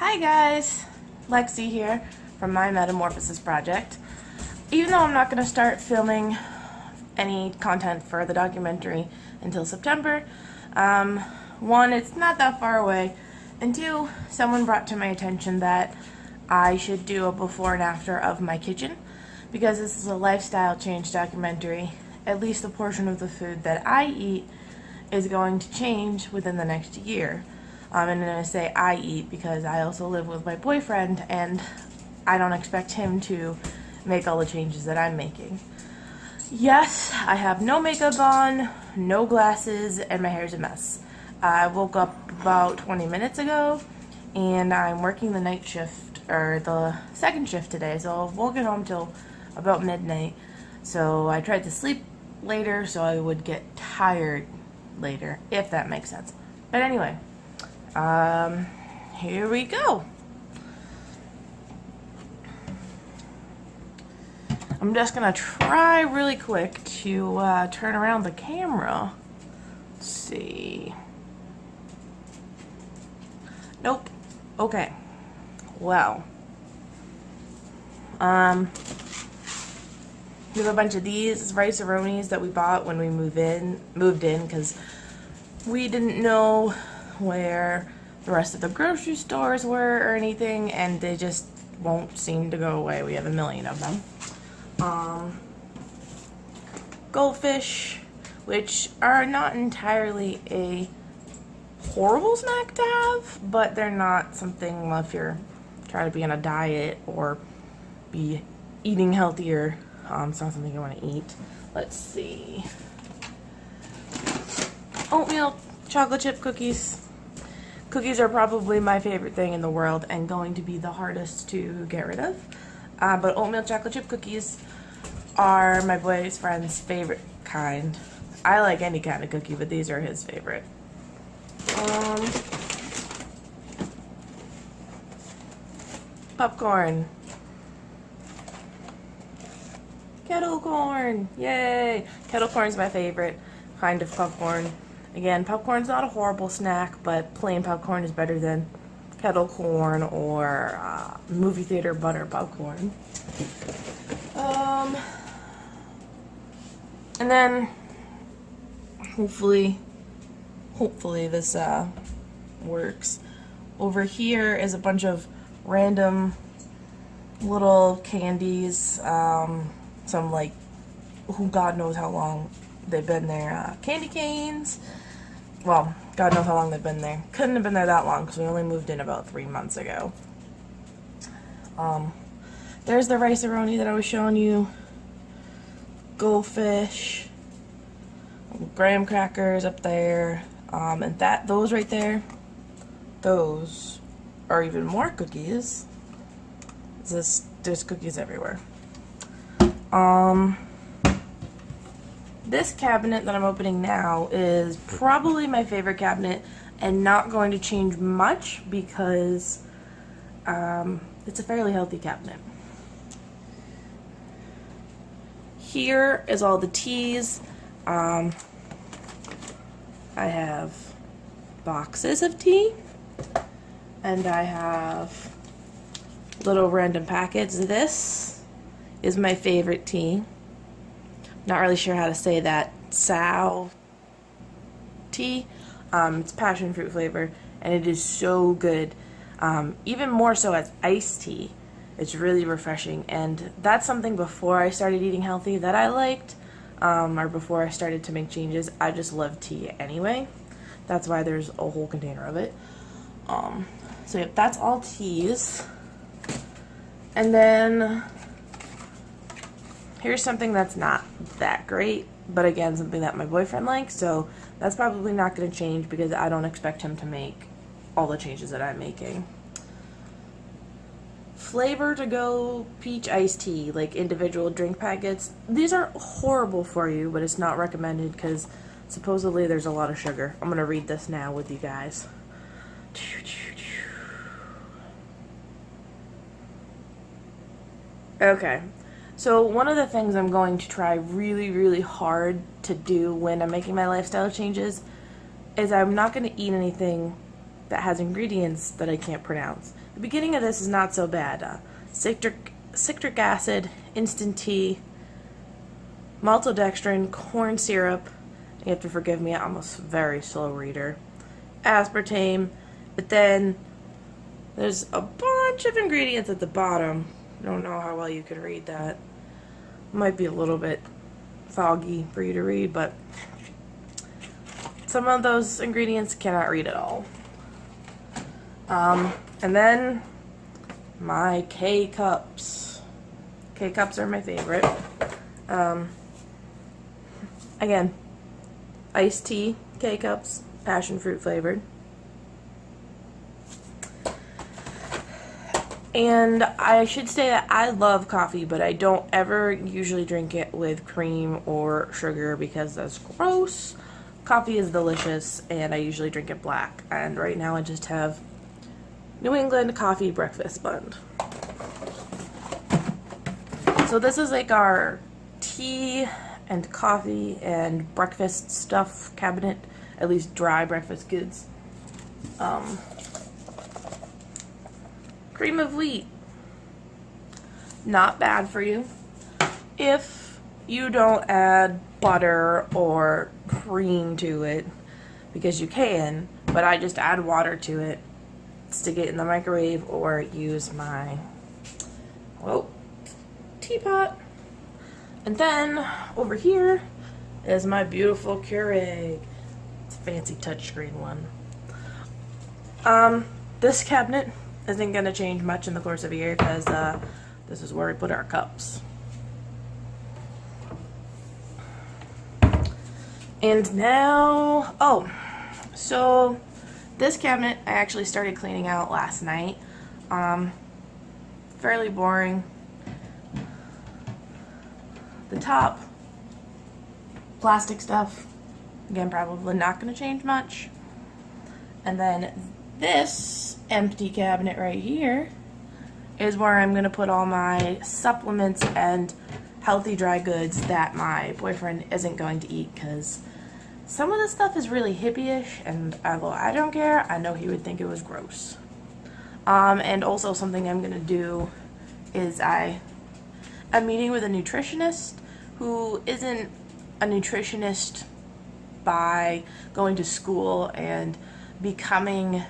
Hi guys, Lexi here from my Metamorphosis project. Even though I'm not going to start filming any content for the documentary until September, one, it's not that far away, and two, someone brought to my attention that I should do a before and after of my kitchen, because this is a lifestyle change documentary. At least a portion of the food that I eat is going to change within the next year. And I say I eat because I also live with my boyfriend, and I don't expect him to make all the changes that I'm making. Yes, I have no makeup on, no glasses, and my hair's a mess. I woke up about 20 minutes ago, and I'm working the night shift, or the second shift today, so I won't get home till about midnight. So I tried to sleep later so I would get tired later, if that makes sense. But anyway, here we go. I'm just gonna try really quick to turn around the camera. Let's see. Nope. Okay. Well. We have a bunch of these rice-a-ronis that we bought when we moved in because we didn't know where the rest of the grocery stores were or anything, and they just won't seem to go away. We have a million of them. Goldfish, which are not entirely a horrible snack to have, but they're not something if you're trying to be on a diet or be eating healthier. It's not something you want to eat. Let's see. Oatmeal chocolate chip cookies. Cookies are probably my favorite thing in the world and going to be the hardest to get rid of. But oatmeal chocolate chip cookies are my boyfriend's favorite kind. I like any kind of cookie, but these are his favorite. Popcorn. Kettle corn. Yay! Kettle corn is my favorite kind of popcorn. Again, popcorn's not a horrible snack, but plain popcorn is better than kettle corn or movie theater butter popcorn. And then hopefully this works. Over here is a bunch of random little candies, some like who God knows how long they've been there. Candy canes. Well, God knows how long they've been there. Couldn't have been there that long because we only moved in about 3 months ago. There's the rice-a-roni that I was showing you. Goldfish. Graham crackers up there. And those right there, those are even more cookies. There's cookies everywhere. This cabinet that I'm opening now is probably my favorite cabinet and not going to change much because it's a fairly healthy cabinet. Here is all the teas. I have boxes of tea, and I have little random packets. This is my favorite tea. Not really sure how to say that. Sow tea. It's passion fruit flavor, and it is so good. Even more so as iced tea. It's really refreshing, and that's something before I started eating healthy that I liked, or before I started to make changes. I just love tea anyway. That's why there's a whole container of it. So yeah, that's all teas. And then here's something that's not that great, but again, something that my boyfriend likes, so that's probably not going to change because I don't expect him to make all the changes that I'm making. Flavor to go peach iced tea, like individual drink packets. These are horrible for you, but it's not recommended because supposedly there's a lot of sugar. I'm going to read this now with you guys. Okay. So one of the things I'm going to try really, really hard to do when I'm making my lifestyle changes is I'm not going to eat anything that has ingredients that I can't pronounce. The beginning of this is not so bad. Citric acid, instant tea, maltodextrin, corn syrup. You have to forgive me, I'm a very slow reader. Aspartame, but then there's a bunch of ingredients at the bottom. I don't know how well you can read that. Might be a little bit foggy for you to read, but some of those ingredients cannot read at all. And then my K-Cups. K-Cups are my favorite. Again, iced tea K-Cups, passion fruit flavored. And I should say that I love coffee, but I don't ever usually drink it with cream or sugar because that's gross. Coffee is delicious, and I usually drink it black. And right now I just have New England coffee breakfast bun. So this is like our tea and coffee and breakfast stuff cabinet, at least dry breakfast goods. Cream of wheat, not bad for you if you don't add butter or cream to it, because you can, but I just add water to it, stick it in the microwave, or use my teapot. And then over here is my beautiful Keurig. It's a fancy touchscreen one. This cabinet isn't going to change much in the course of a year because this is where we put our cups. And now, so this cabinet I actually started cleaning out last night. Fairly boring. The top, plastic stuff, again probably not going to change much. And then this empty cabinet right here is where I'm going to put all my supplements and healthy dry goods that my boyfriend isn't going to eat, because some of this stuff is really hippie-ish, and although I don't care, I know he would think it was gross. And also something I'm going to do is I'm meeting with a nutritionist who isn't a nutritionist by going to school and becoming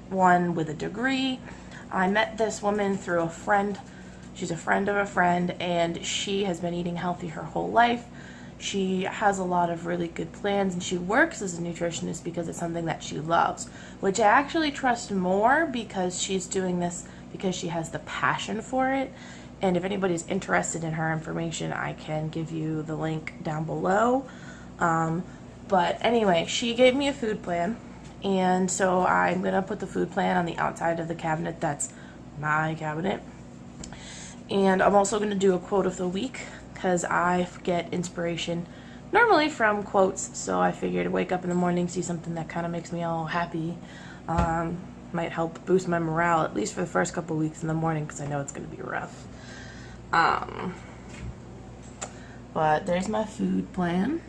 one with a degree. I met this woman through a friend. She's a friend of a friend, and she has been eating healthy her whole life. She has a lot of really good plans, and she works as a nutritionist because it's something that she loves, which I actually trust more, because she's doing this because she has the passion for it. And if anybody's interested in her information, I can give you the link down below. But anyway, she gave me a food plan, and so I'm going to put the food plan on the outside of the cabinet. That's my cabinet. And I'm also going to do a quote of the week, because I get inspiration normally from quotes, so I figured wake up in the morning, see something that kind of makes me all happy. Might help boost my morale, at least for the first couple weeks in the morning, because I know it's going to be rough. But there's my food plan.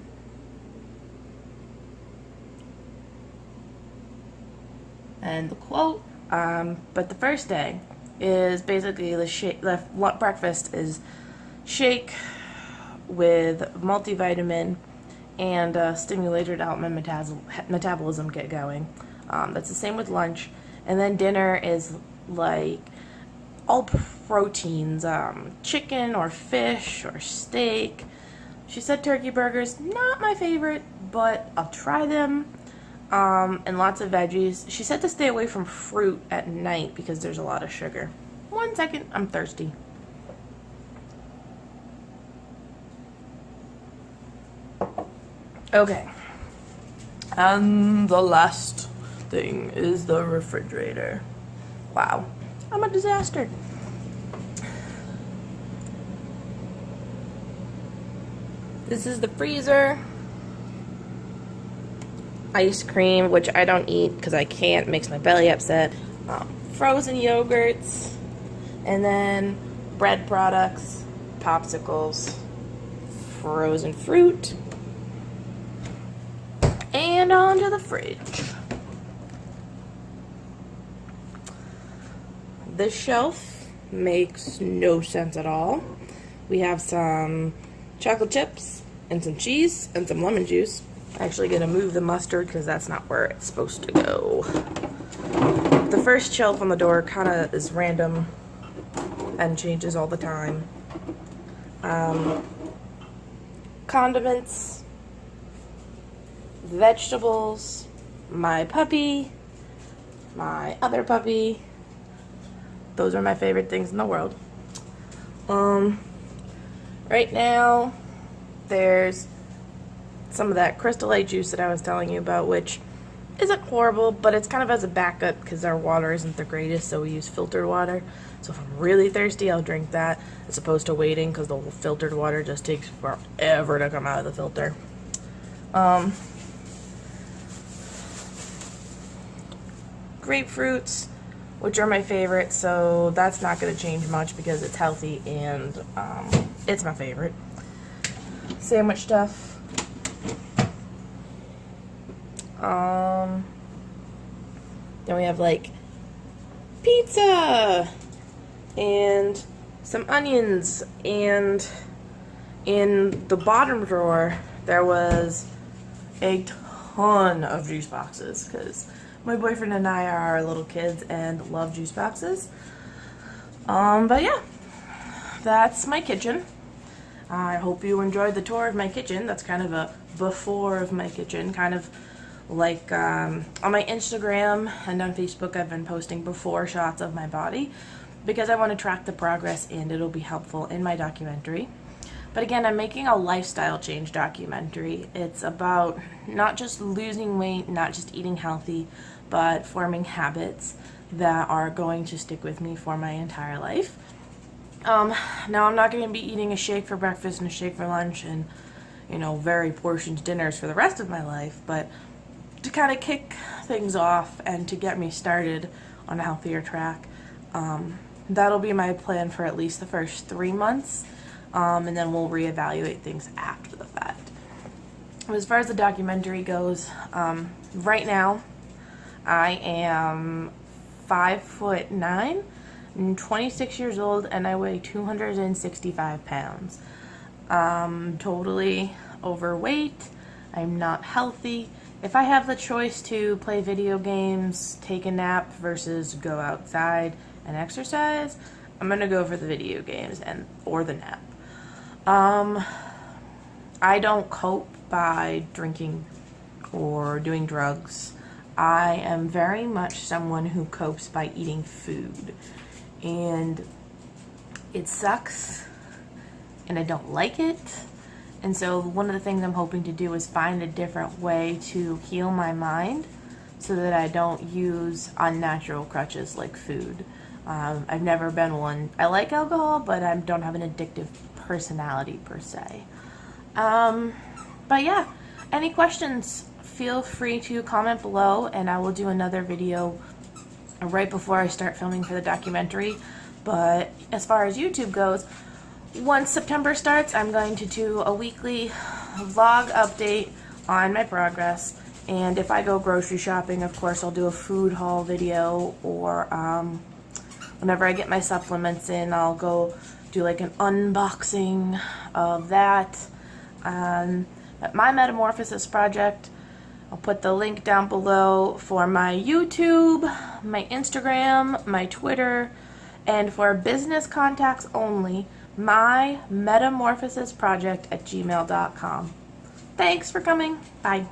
And the quote, but the first day is basically the breakfast is shake with multivitamin and a stimulator to help my metabolism get going. That's the same with lunch. And then dinner is like all proteins, chicken or fish or steak. She said turkey burgers, not my favorite, but I'll try them. And lots of veggies. She said to stay away from fruit at night because there's a lot of sugar. 1 second, I'm thirsty. Okay. And the last thing is the refrigerator. Wow. I'm a disaster. This is the freezer. Ice cream, which I don't eat because I can't, makes my belly upset. Frozen yogurts, and then bread products, popsicles, frozen fruit, and onto the fridge. this shelf makes no sense at all. We have some chocolate chips and some cheese and some lemon juice. I'm actually gonna move the mustard because that's not where it's supposed to go. The first shelf on the door kind of is random and changes all the time. Condiments, vegetables, my puppy, my other puppy. Those are my favorite things in the world. Right now, there's some of that Crystal Light juice that I was telling you about, which isn't horrible, but it's kind of as a backup because our water isn't the greatest, so we use filtered water. So if I'm really thirsty, I'll drink that as opposed to waiting because the filtered water just takes forever to come out of the filter. Grapefruits, which are my favorite, so that's not going to change much because it's healthy and it's my favorite. Sandwich stuff. Then we have like pizza and some onions, and in the bottom drawer there was a ton of juice boxes because my boyfriend and I are little kids and love juice boxes. But yeah, that's my kitchen. I hope you enjoyed the tour of my kitchen. That's kind of a before of my kitchen, kind of like on my Instagram and on Facebook I've been posting before shots of my body because I want to track the progress and it'll be helpful in my documentary. But again, I'm making a lifestyle change documentary. It's about not just losing weight, not just eating healthy, but forming habits that are going to stick with me for my entire life. Now I'm not going to be eating a shake for breakfast and a shake for lunch and, you know, very portioned dinners for the rest of my life, but to kind of kick things off and to get me started on a healthier track, that'll be my plan for at least the first 3 months, and then we'll reevaluate things after the fact. As far as the documentary goes, right now I am 5'9" and 26 years old, and I weigh 265 pounds. Totally overweight. I'm not healthy. If I have the choice to play video games, take a nap versus go outside and exercise, I'm gonna go for the video games or the nap. I don't cope by drinking or doing drugs. I am very much someone who copes by eating food, and it sucks and I don't like it. And so one of the things I'm hoping to do is find a different way to heal my mind so that I don't use unnatural crutches like food. I've never been one. I like alcohol, but I don't have an addictive personality per se. But yeah, any questions, feel free to comment below and I will do another video right before I start filming for the documentary. But as far as YouTube goes, once September starts, I'm going to do a weekly vlog update on my progress, and if I go grocery shopping, of course, I'll do a food haul video, or whenever I get my supplements in, I'll go do like an unboxing of that. At my Metamorphosis project, I'll put the link down below for my YouTube, my Instagram, my Twitter, and for business contacts only, my metamorphosisproject@gmail.com. Thanks for coming. Bye.